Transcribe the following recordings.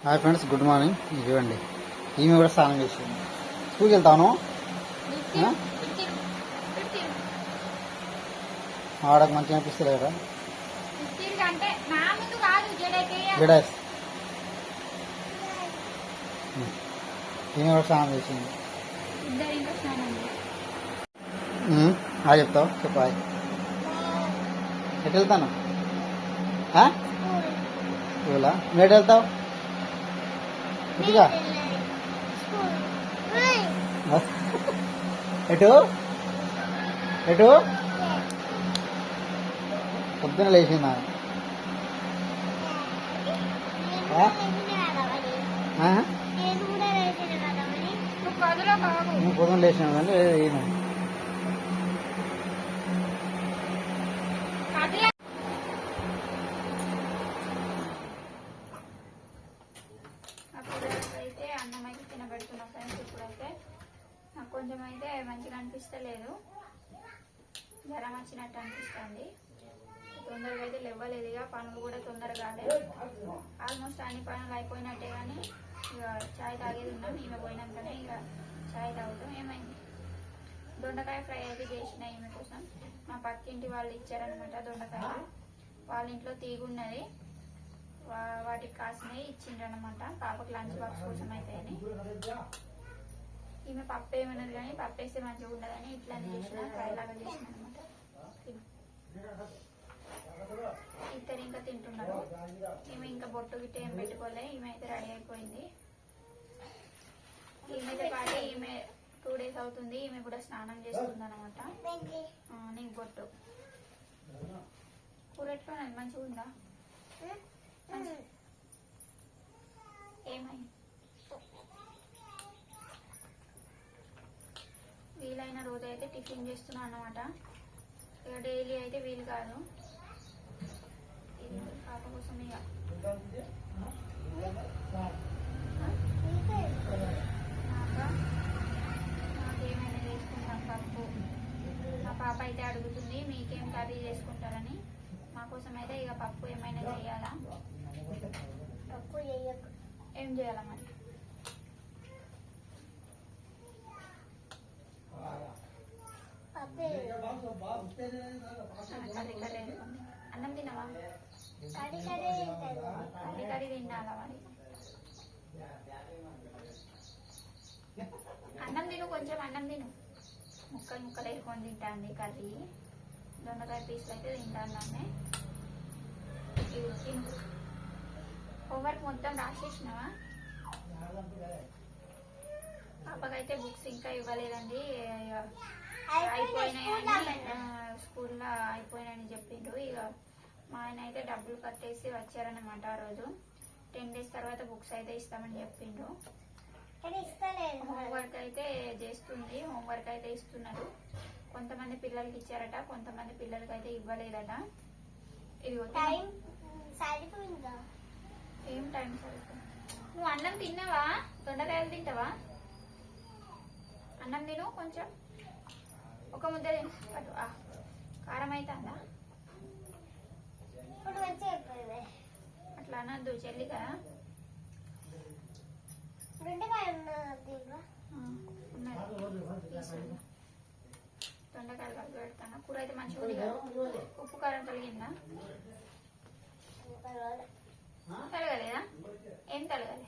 Hi friends, good morning. ఇవ్వండి, ఈమె కూడా స్నానం చేసింది. స్కూల్కి వెళ్తాను. ఆడకు మంచిగా అనిపిస్తుంది కదా. జడేస్ ఈమె కూడా స్నానం చేసింది. చెప్తావు చెప్పు. ఎటు వెళ్తాను? స్కూలా? నువ్వు ఎటు వెళ్తావు? ఇటుగా ఎటు ఎటు పొద్దున లేచిందా? నువ్వు పొద్దున లేచినా కానీ అయితే అన్నం అయితే తినబెడుతున్నా ఫ్రెండ్స్. ఇప్పుడైతే నాకు కొంచెం అయితే మంచిగా అనిపిస్తలేదు, జ్వరం వచ్చినట్టు అనిపిస్తుంది. తొందరగా అయితే లేవలేదుగా, పనులు కూడా తొందరగా కాలేదు. ఆల్మోస్ట్ అన్ని పనులు అయిపోయినట్టే, కానీ ఇక చాయ్ తాగేది ఉన్నాం. ఈమె పోయినాకనే ఇక చాయ్ తాగుతాం. ఏమైంది, దొండకాయ ఫ్రై అయితే చేసిన ఈమె కోసం. మా పక్కింటి వాళ్ళు ఇచ్చారనమాట దొండకాయలు. వాళ్ళ ఇంట్లో తీగున్నది, వాటికి కాసినవి ఇచ్చిండ్రనమాట. పాపకు లంచ్ బాక్స్ కోసం అయితే. ఈమె పప్పు ఏమన్నది, కానీ పప్పు వేస్తే మంచిగా ఉండదని ఇట్లా చేసిన, ఫ్రైలాగా చేసిన అనమాట. ఇద్దరు ఇంకా తింటున్నారు. ఈమె ఇంకా బొట్టు గిట్ట ఏం పెట్టుకోలే. ఈమె అయితే రెడీ అయిపోయింది. ఈమెతో పాటు ఈమె 2 days అవుతుంది. ఈమె కూడా స్నానం చేస్తుంది అనమాట. నీకు బొట్టు కూరెట్టుకున్నది మంచిగా ఉందా? ఏమైంది? వీలైన రోజు అయితే టిఫిన్ చేస్తున్నా అన్నమాట. ఇక డైలీ అయితే వీలు కాదు. ఇది పాప కోసం ఇక నాకేమైనా చేసుకుంటాం పప్పు. మా పాప అయితే అడుగుతుంది మీకేం కర్రీ చేసుకుంటారని. మా కోసం అయితే ఇక పప్పు ఏమైనా చేయాలా? పప్పు ఏం చేయాలా మరి? కర్రీ కర్రీ అన్నం తినవా? కర్రీ కర్రీ తినాలా మరి? అన్నం తిను, కొంచెం అన్నం తిను. ముక్కలు ముక్కలు వేసుకొని తింటాంది కర్రీ. దొండకాయ పీసులు అయితే తింటాను. తిను. హోంవర్క్ మొత్తం రాసేసినావా? పాపకైతే బుక్స్ ఇంకా ఇవ్వలేదండి. అయిపోయినాయని స్కూల్లో అయిపోయినాయని చెప్పిండ్రు. ఇక మా ఆయన అయితే డబ్బులు కట్టేసి వచ్చారనమాట. ఆ రోజు 10 days తర్వాత బుక్స్ అయితే ఇస్తామని చెప్పిండ్రు. హోంవర్క్ అయితే చేస్తుంది, హోంవర్క్ అయితే ఇస్తున్నారు. కొంతమంది పిల్లలకి ఇచ్చారట, కొంతమంది పిల్లలకి అయితే ఇవ్వలేదట. ఇది ఏం టైం సరిపోతుంది? నువ్వు అన్నం తిన్నావా? దొండకాయలు తింటావా? అన్నం తిను, కొంచెం ఒక ముద్ద తిను. కారం అవుతుందా? అట్లా అనద్దు చెల్లి కదా. దొండకాయలు కలిపి పెడతాను. కూర అయితే మంచిగా ఉంది కదా. ఉప్పు కారం కలిగిందా? కలగలేదా? ఏం కలగాలి?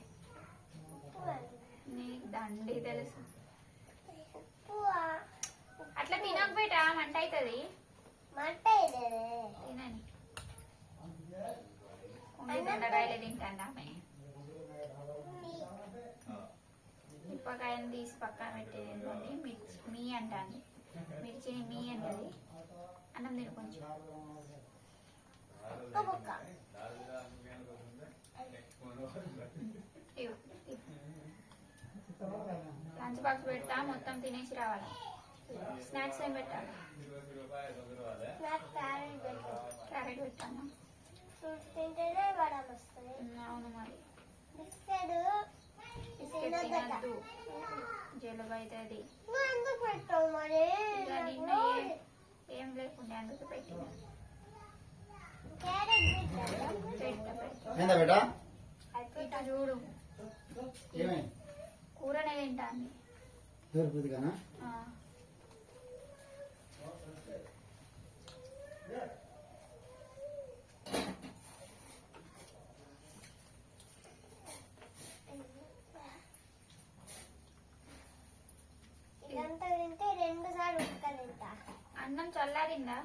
నీకు దండి తెలుసు. అట్లా తినకపోయేట మంట అవుతుంది. తినని దొండకాయలే తింటాను. ఆమె మిరపకాయని తీసి పక్కన పెట్టేది ఏంటండి, మీ అంటాండి. మిర్చిని మీ అంటది. అన్నం తిను కొంచెం. లంచ్ బాక్స్ పెడతా, మొత్తం తినేసి రావాలి. స్నాక్స్ ఏం పెట్టాలి? క్యారెట్ పెట్టాను. అవును మరి. బిస్కెట్ తినద్దు, జలుబు అవుతుంది. నిన్న ఏం లేకుండా అందుకు పెట్టిన. ఇటు చూడు ఏమైంది కూరనే తింటాంది దొరుకుతుందిగానా ఇదంతా తింటే 2 సార్లు ఉడక తింటా. అన్నం చల్లారిందా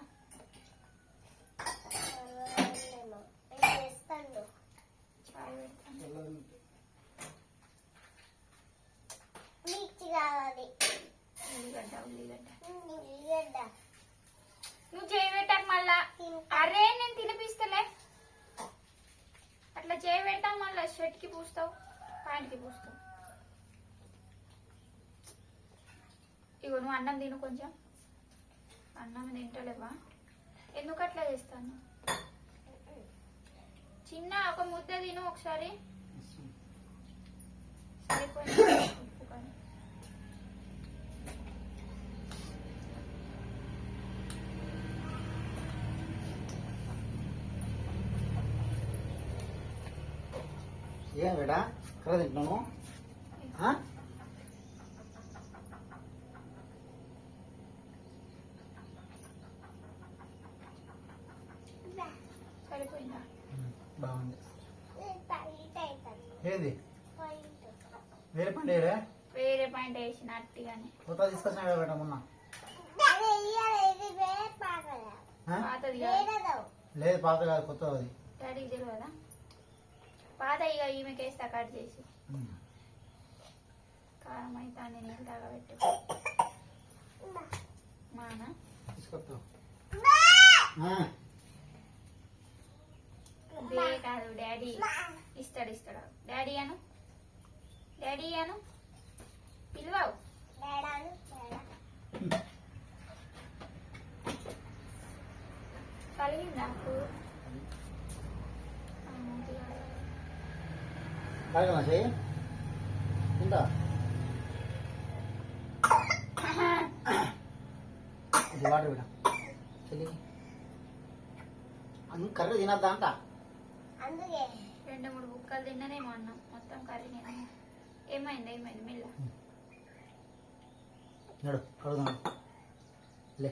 ఏమో. నేను చేస్తాను. చాయ్ పెడతాను. మిర్చి కావాలి. ఉల్లిగడ్డ ఉల్లిగడ్డ ఉల్లిగడ్డ. నువ్వు చేయబెట్టాక మళ్ళా అరే నేను తినిపిస్తలే అట్లా చేయబెట్టాక మళ్ళా షర్ట్ కి పూస్తావు ప్యాంట్ కి పూస్తావు ఇగో నువ్వు అన్నం తిను కొంచెం అన్నం తింటలేవా ఎందుకు అట్లా చేస్తాను చిన్న ఒక ముద్ద తిను ఒకసారి సరిపోయింది ఉప్పు కానీ ఏం బేటా కర్ర తింటున్నాను సరిపోయిందా బాగుంది టైట్ అవుతుంది. ఏది పాయింట్. వేరే పండుగ వేరే పాయింట్ వేసిన అట్టిగానే కొత్త తీసుకొచ్చినా బేటా మొన్న అదే ఇయ్యాలి. ఇది వేరే పాకలా. పాతది వేరేదో. లేదు పాత కాదు కొత్త అది డాడీకి తెలియదా పాత ఇక ఈమెకి వేస్తా కట్ చేసి కారం అయితే నీళ్ళు తాగబెట్టు మానా తీసుకొస్తావు బే కాదు డాడీ ఇస్తాడు డాడీ అను పిలువావు వేడాను వేడా. కలిగిందా అప్పుడు తాగనా చెయ్యి తింటా ఇది వాటర్ బిడ్డ చెల్లి అన్ని కర్రీ తినద్దా అంట అందుకే 2-3 బుక్కలు తిన్ననేమో అన్నం మొత్తం కర్రీ నేను ఏమైంది మెల్ల నడు కడుగుదాం లే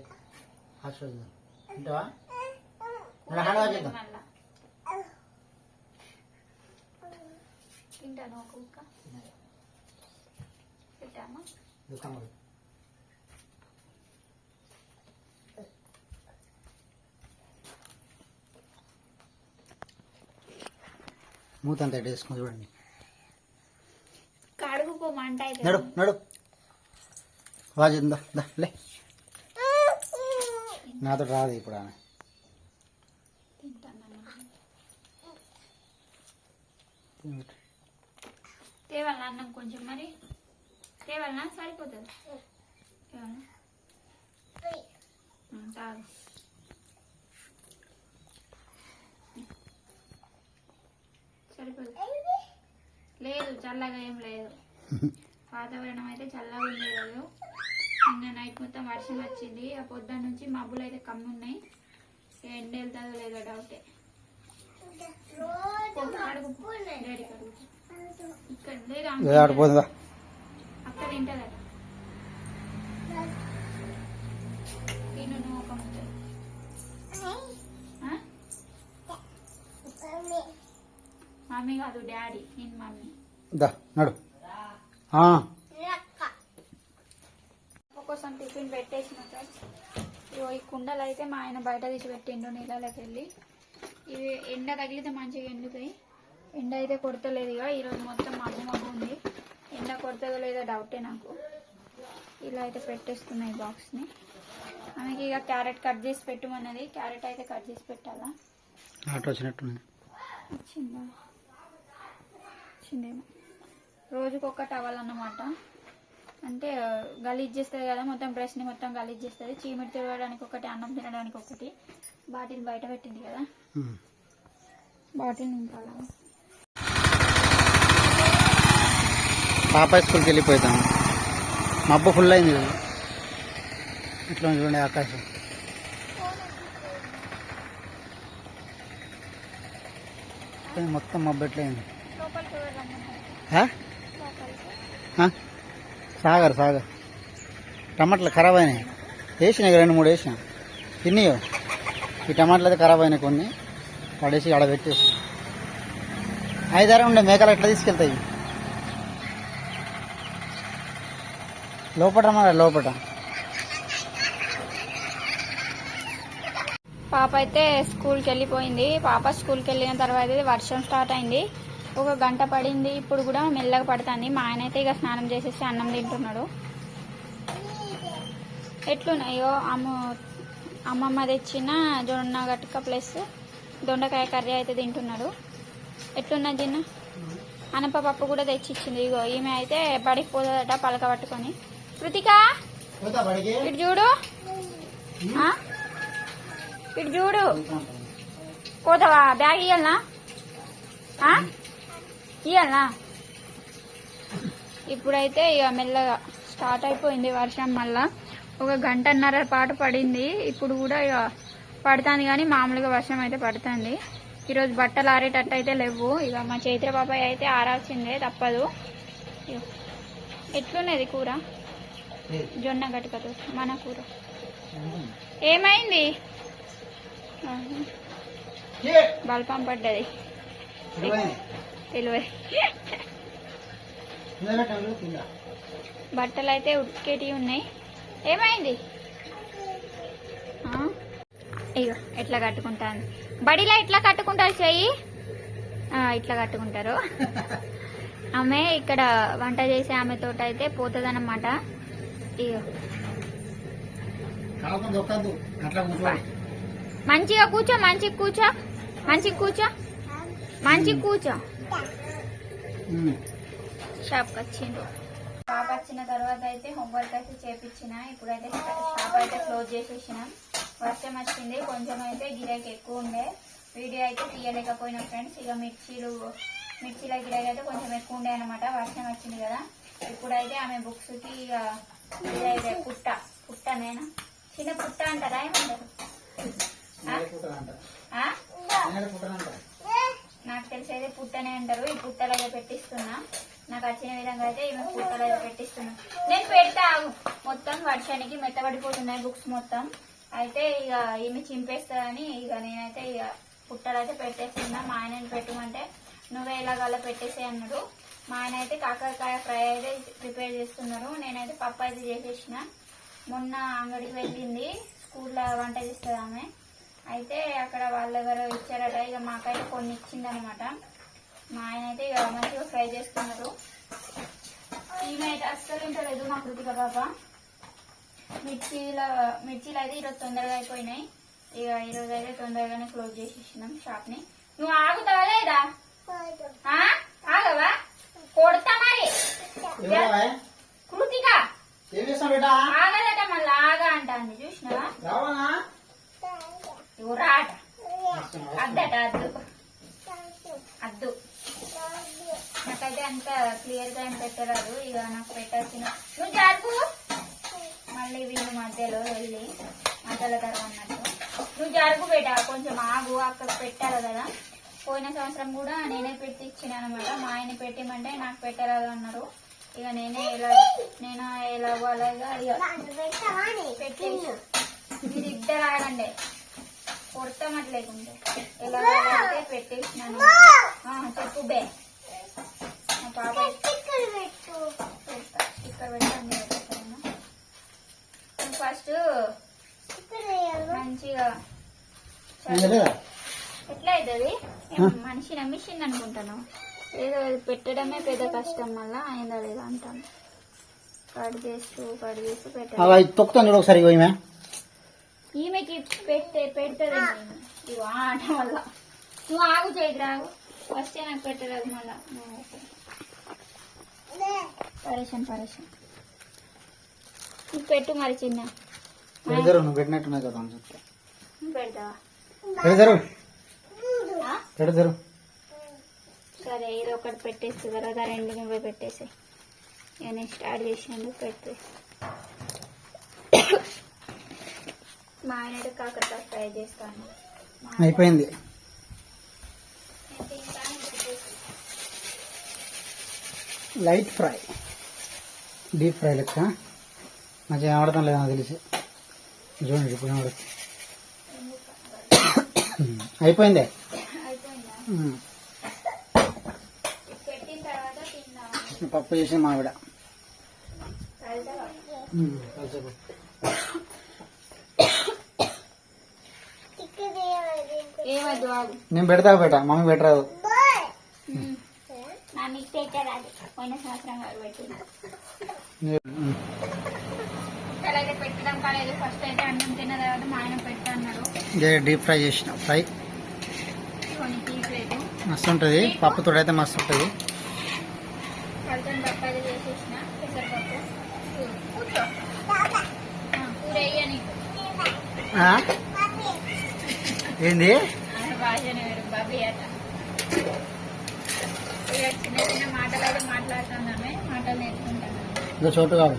హాస్టల్ తింటావా చేద్దాం మళ్ళా తింటాను ఒక బుక్క పెట్టామా దుకాణం మూతంతా వేసుకుని చూడండి కడుగుపో మంట అయితే నడు నడు వాజిందా దా లే నాతో రాదు ఇప్పుడు ఆమె తింటాను తేవాలనా అన్నం కొంచెం మరి తేవాలనా సరిపోతుంది తేవాలనా తాగు సరిపోదు లేదు చల్లగా ఏం లేదు వాతావరణం అయితే చల్లగా ఉంది లేదు నిన్న నైట్ మొత్తం వర్షం వచ్చింది ఆ పొద్దున్న నుంచి మబ్బులు అయితే కమ్మి ఉన్నాయి ఎండ వెళ్తుందో లేదో డౌటే ఇక్కడ లేదా ఆడిపోతుందా అక్కడ తింటదట తిను నువ్వు ఒక ముద్ద మమ్మీ కాదు డాడీ నేను మమ్మీ దా నడు కోసం టిఫిన్ పెట్టేసిన ఫ్రెండ్స్ ఇగో ఈ కుండలు అయితే మా ఆయన బయట తీసి పెట్టిండు నీళ్ళకి వెళ్ళి ఇవి ఎండ తగిలితే మంచిగా ఎండుతాయి ఎండ అయితే కొడతలేదు ఇక ఈరోజు మొత్తం మబ్బు ఉంది ఎండ కొడతదో లేదో డౌటే నాకు ఇలా అయితే పెట్టేస్తున్నాయి బాక్స్ని ఆమెకి ఇక క్యారెట్ కట్ చేసి పెట్టమన్నది క్యారెట్ అయితే కట్ చేసి పెట్టాలా ఆటో వచ్చినట్టుంది వచ్చిందేమో రోజుకొకటి అవ్వాలన్నమాట అంటే గలీజ్ చేస్తుంది కదా మొత్తం బ్రష్ని మొత్తం గలీజ్ చేస్తుంది చీమిడి తిరగడానికి ఒకటి అన్నం తినడానికి ఒకటి బాటిల్ బయట పెట్టింది కదా బాటిల్ నింపాలా పాప స్కూల్కి వెళ్ళిపోతాం మబ్బు ఫుల్ అయింది కదా ఇట్లా చూడండి ఆకాశం మొత్తం మబ్బు ఎట్లయింది లోపలికి ఆ? ఆ? సాగర్ సాగర్ టమాటాలు ఖరాబ్ అయినాయి. వేసిన 2-3 వేసిన తిన్నయో. ఈ టమాటాలు అయితే ఖరాబ్ అయినాయి, కొన్ని పడేసి ఆడ పెట్టేసి. 5-6 ఉండే మేకలు ఎట్లా తీసుకెళ్తాయి లోపట మరి లోపట. పాప అయితే స్కూల్కి వెళ్ళిపోయింది. పాప స్కూల్కి వెళ్ళిన తర్వాత అయితే వర్షం స్టార్ట్ అయింది. 1 గంట పడింది. ఇప్పుడు కూడా మెల్లగా పడుతుంది. మా ఆయన అయితే ఇక స్నానం చేసేసి అన్నం తింటున్నాడు. ఎట్లున్నాయో అమ్మమ్మ తెచ్చిన జొన్న గట్క ప్లస్ దొండకాయ కర్రీ అయితే తింటున్నాడు. ఎట్లున్నా చిన్న అనప పప్పు కూడా తెచ్చిచ్చింది. ఇగో ఈమె అయితే బడికి పోతుందట పలక పట్టుకొని. కృతిక ఇటు చూడు, ఇటు చూడు. పోతావా? బ్యాగ్ ఇయ్యాలనా? ఇయ్యాలనా? ఇప్పుడైతే ఇక మెల్లగా స్టార్ట్ అయిపోయింది వర్షం. మళ్ళా 1 గంటన్నర పాటు పడింది. ఇప్పుడు కూడా ఇక పడుతుంది, కానీ మామూలుగా వర్షం అయితే పడుతుంది. ఈరోజు బట్టలు ఆరేటట్టు అయితే లేవు. ఇక మా చైత్ర బాబాయ్ అయితే ఆరాల్సిందే, తప్పదు. ఎట్లున్నది కూర? జొన్న గట్కతో మన కూర. ఏమైంది? బల్పం పడ్డది. తెలివై బట్టలు అయితే ఉడికేటివి ఉన్నాయి. ఏమైంది? ఇగో ఎట్లా కట్టుకుంటాను. బడిలో ఇట్లా కట్టుకుంటారు చెయ్యి, ఇట్లా కట్టుకుంటారు. ఆమె ఇక్కడ వంట చేసే ఆమె తోట అయితే పోతుందన్నమాట. ఇగో మంచిగా కూర్చో, మంచిగా కూర్చో, మంచిగా కూర్చో, మంచిగా కూర్చో. షాప్కి వచ్చిండు. షాప్ వచ్చిన తర్వాత అయితే హోంవర్క్ అయితే చేపించిన. ఇప్పుడైతే షాప్ అయితే క్లోజ్ చేసేసిన. వర్షం వచ్చింది, కొంచెం అయితే గిరాకీ ఎక్కువ ఉండే. వీడియో అయితే తీయలేకపోయినా ఫ్రెండ్స్. ఇక మిర్చీల గిరాకీ అయితే కొంచెం ఎక్కువ ఉండే అనమాట, వర్షం వచ్చింది కదా. ఇప్పుడైతే ఆమె బుక్స్ కి ఇక పుట్టనేనా చిన్న పుట్ట అంటారా ఏమంటారు? నాకు తెలిసి అయితే పుట్టనే అంటారు. ఈ పుట్టలు అయితే పెట్టిస్తున్నా. నాకు వచ్చిన విధంగా అయితే ఈమె పుట్టలు అయితే పెట్టిస్తున్నా. నేను పెడతా మొత్తం వర్షానికి మెత్తబడిపోతున్నాయి బుక్స్ మొత్తం. అయితే ఇక ఈమె చింపేస్తుందని ఇక నేనైతే ఇక పుట్టలు అయితే పెట్టేస్తున్నా. మా ఆయనని పెట్టమంటే నువ్వే ఎలాగలా పెట్టేసే అన్నాడు. మా ఆయన అయితే కాకరకాయ ఫ్రై అయితే ప్రిపేర్ చేస్తున్నారు. నేనైతే పప్పు అయితే చేసేసిన. మొన్న అంగడికి వెళ్ళింది, స్కూల్లో వంట చేస్తుంది ఆమె. అయితే అక్కడ వాళ్ళ దగ్గర ఇచ్చారట. ఇక మాకైతే కొన్ని ఇచ్చిందనమాట. మా ఆయన అయితే ఇక మంచిగా ఫ్రై చేస్తున్నారు. ఈమె అయితే అస్సలు ఇంటలేదు మా కృతిక పాప. మిర్చీలు అయితే ఈరోజు తొందరగా అయిపోయినాయి. ఇక ఈరోజు అయితే తొందరగానే క్లోజ్ చేసేసినాం షాప్ ని. నువ్వు ఆగుతావా లేదా? ఆగవా? కొడతా మరి. కృతిక ఆగదట, మళ్ళీ ఆగా అంటాంది. చూసినావా? రాట అద్దట అద్దు. నాకైతే అంత క్లియర్ గా ఏం పెట్టరాదు. ఇక నాకు పెట్టాల్సిన నువ్వు జరుగు. మళ్ళీ వీళ్ళు మధ్యలో వెళ్ళి మధ్యలో అన్నట్టు నువ్వు జరుగు బేట, కొంచెం ఆగు. అక్కడ పెట్టాలి కదా. పోయిన సంవత్సరం కూడా నేనే పెట్టి ఇచ్చిన అనమాట. మా ఆయన పెట్టిమంటే నాకు పెట్టరాదు అన్నారు. ఇక నేను ఎలాగో అలాగా పెట్టేసి మీరు ఇద్దరు ఆగండి, కొడతామట్లేకుంటే ఎలాగో అలాగే పెట్టేసినాను. చెప్పు బే. మా పాప స్టిక్కర్ పెట్టండి. ఫస్ట్ మంచిగా ఎట్లా అవుతుంది? మనిషి మిషన్ అనుకుంటాను. ఏదో పెట్టడమే పెద్ద కష్టం. మళ్ళా అయిందా లేదా అంటాను. కట్ చేస్తూ పెట్టాలి. ఒకసారి ఈమెకి పెడుతుంది ఇవి ఆట వల్ల. నువ్వు ఆగు చేయకు, రాగు. ఫస్ట్ నాకు పెట్టరాదు. మళ్ళా పరేషన్ నువ్వు పెట్టు మరి. చిన్న నువ్వు పెట్టినట్టున్నాయి కదా పెడతావా? పెడతారు. సరే, ఇది ఒకటి పెట్టేస్తే తర్వాత 2 నువ్వే పెట్టేసి. ఇక నేను స్టార్ట్ చేసినందుకు పెడితే మా ఆయన కాకరకాయ ఫ్రై చేస్తాను. అయిపోయింది. లైట్ ఫ్రై, డీప్ ఫ్రై లెక్క. మంచిగా ఆడతాం లేదా నాకు తెలిసి. చూడండి ఇప్పుడు ఆడుతుంది. అయిపోయిందే. అయిపోయిందా? ఉమ్. పెట్టిన తర్వాత తిందాం. పప్పు చేసి మావిడ కలుద్దామా? ఏమద్దు ఆగు. నేను పెడతా బేట, మమ్మీ పెట్టరాదు. నా మిక్స్ అయితే రాదు. పోయిన సంవత్సరం గారు పెట్టింది. అలాగే పెట్టడం కాలేదు. ఫస్ట్ అయితే అన్నం తిన్న తర్వాత మా ఆయన పెడతా అన్నారు. డీప్ ఫ్రై చేసిన ఫ్రై కొన్ని తీయలేదు. మస్తు ఉంటుంది. పప్పుతో అయితే మస్తు ఉంటుంది. కలుతుని బప్పాయిలు చేసేసిన పెసరపప్పు. కూర్చో. కూర వేయ నీకు. ఏంది భాషనే వేరు బాబీ అట. ఇక చిన్న చిన్న మాటలు అయితే మాట్లాడుతున్నామే. మాటలు నేర్చుకుంటాను. ఇంకా చోటు కాదు.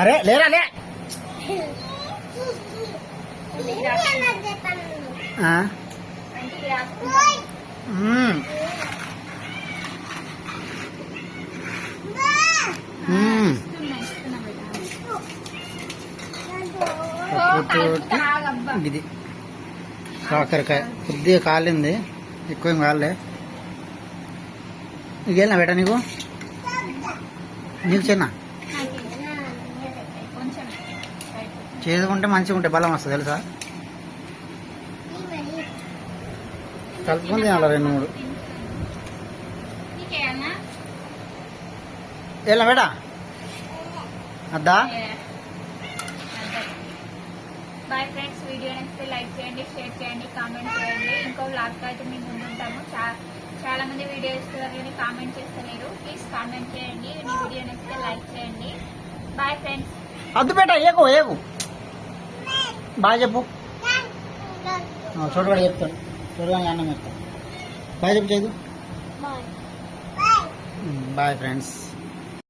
అరే లేరా లే. ఇంటికి రాసుకుంటాను. ఇంటికి రాసుకుంటాను. ఇది కాకరకాయ కొద్దిగా కాలింది, ఎక్కువ ఏం కాలే. నీకు వెళ్ళినా బేట, నీకు చిన్న చేసుకుంటే మంచిగా ఉంటే బలం వస్తుంది తెలుసా. కలుపుకుంది అలా 2-3 వెళ్ళా బేట అద్దా. Bye friends. వీడియో నచ్చితే లైక్ చేయండి, షేర్ చేయండి, కామెంట్ చేయండి. ఇంకో బ్లాగ్ అయితే మేము ముందుంటాము. చాలా మంది వీడియో ఇస్తున్నారు కానీ కామెంట్ చేస్తలేరు. ప్లీజ్ కామెంట్ చేయండి. మీ వీడియో నచ్చితే లైక్ చేయండి. Bye friends. అద్దు బేట ఏకు ఏకు బాయ్ చెప్పు. చూడబడి చెప్తాడు. చూడగానే అన్నం చెప్తాను. బాయ్ చెప్పు చేయదు. Bye friends.